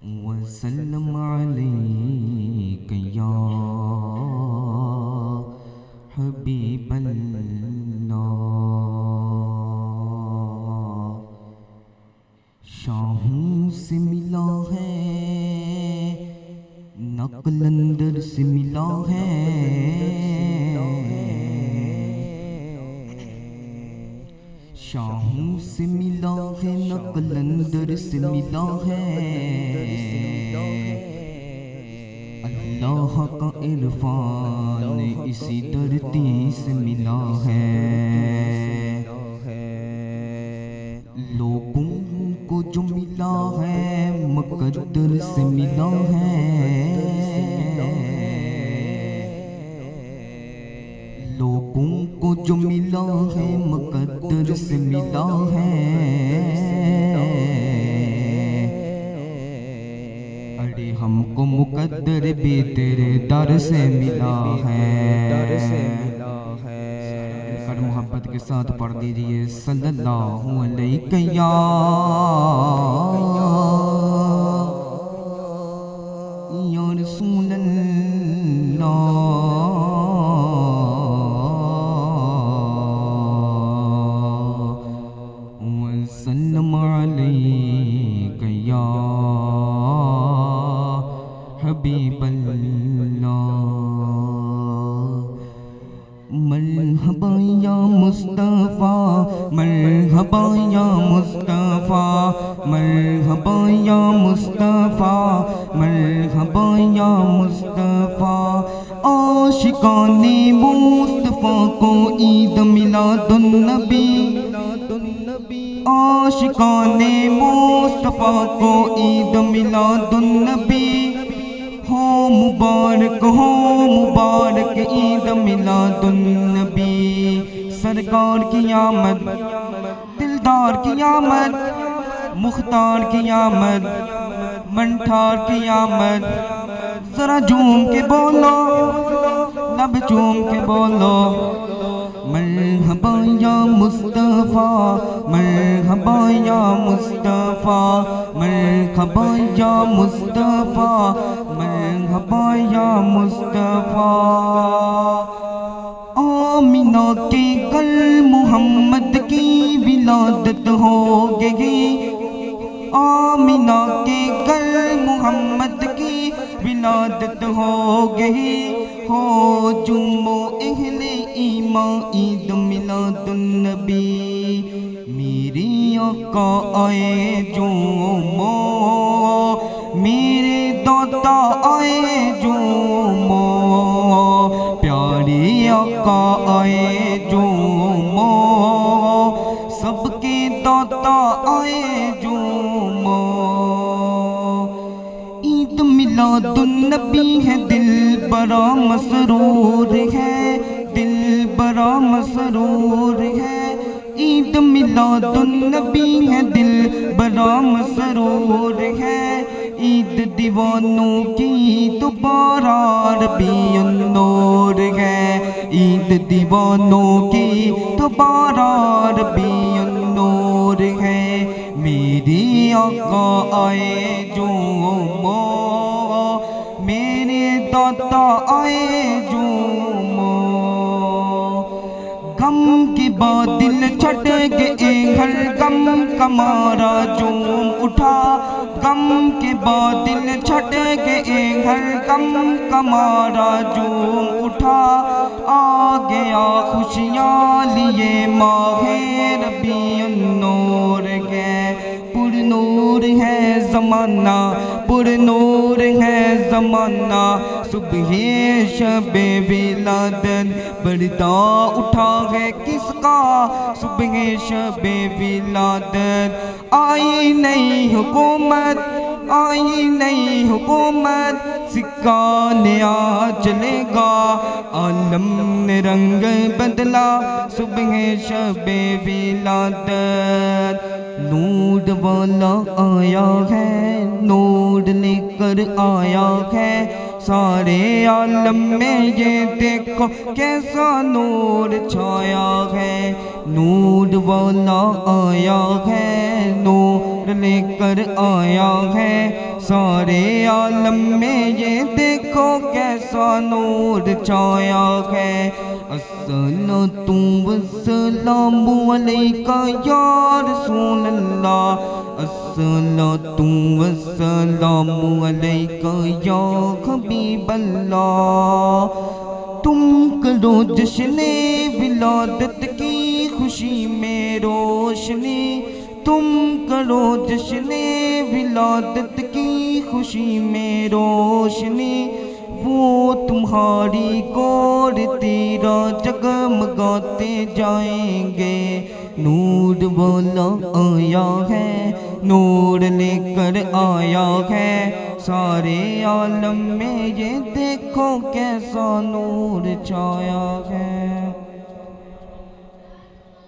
وسلم عليك يا حبيب اللہ. شاہوں سے ملا ہے نقل اندر سے ملا ہے، شاہوں سے ملا ہے نقل اندر سے ملا ہے، اللہ کا عرفان اسی دھرتی سے ملا ہے. لوگوں کو جو ملا ہے مقدر سے ملا ہے، لوگوں کو جو ملا ہے مقدر سے ملا ہے. ارے ہم کو مقدر بھی تیرے در سے ملا ہے. پر محبت کے ساتھ پڑھ دیجئے صلی اللہ علیہ یا رسول اللہ. وسلم علیک یا حبیب اللہ. مرحبا یا مصطفیٰ، مرحبا یا مصطفیٰ، مرحبا یا مصطفیٰ، مرحبا یا مصطفیٰ. عاشقان مصطفیٰ کو عید میلاد النبی، عاشقان مصطفیٰ کو عید میلاد النبی. ہو مبارک عید میلاد النبی. سرکار کی آمد، دلدار کی آمد، مختار کی آمد، منٹھار کی آمد. ذرا جھوم کے بولو، لب چوم کے بولو مرحبا یا مصطفیٰ، مرحبا یا مصطفیٰ، مرحبا یا مصطفیٰ، مرحبا یا مصطفیٰ. آمینہ کے گھر محمد کی ولادت ہو گئی، آمینہ کے گھر محمد کی ولادت ہو گئی. ہو جمو اہل ایمان عید میلاد النبی. میری آقا آئے جمو، میرے داتا آئے جمو، پیارے آقا آئے جمو، سب کے داتا آئے جمو. عید میلاد النبی ہے، دل بڑا مسرور ہے، دل بڑا مسرور ہے. عید میلاد النبی ہے، دل بڑا مسرور ہے. عید دیوانوں کی دوبارہ ربیع النور ہے، عید دیوانوں کی دوبارہ ربیع النور ہے. میری آقا آئے جمو، میرے داتا آئے جمو. غم کے بادل چھٹ گئے گھر، غم کا مارا جوم اٹھا. غم کے بادل چھٹ گئے گھر، غم کا مارا جوم اٹھا. آ گیا خوشیاں لیے ماہ ربیع النور ہے. پر نور ہے زمانہ، پر نور ہے زمانہ. صبح شب ولادت پردہ اٹھا ہے کس کا، صبح شب ولادت. آئی نئی حکومت، آئی نئی حکومت، سکہ نیا چلے گا. عالم نے رنگ بدلا صبح شب ولادت. نور والا آیا ہے، نور لے کر آیا ہے. سارے عالم میں یہ دیکھو کیسا نور چھایا ہے، نور والا آیا ہے، نور لے کر آیا ہے، سارے عالم میں یہ دیکھو کیسا نور چھایا ہے۔ الصلاۃ والسلام علیک یا رسول اللہ، الصلاۃ والسلام علیک یا حبیب اللہ۔ تم کرو جشن ولادت کی خوشی میں روشنی، تم کرو جشن ولادت کی خوشی میں روشنی، وہ تمہاری گور تیرا جگمگاتے جائیں گے۔ نور والا آیا ہے، نور لے کر آیا ہے، سارے عالم میں یہ دیکھو کیسا نور چھایا ہے۔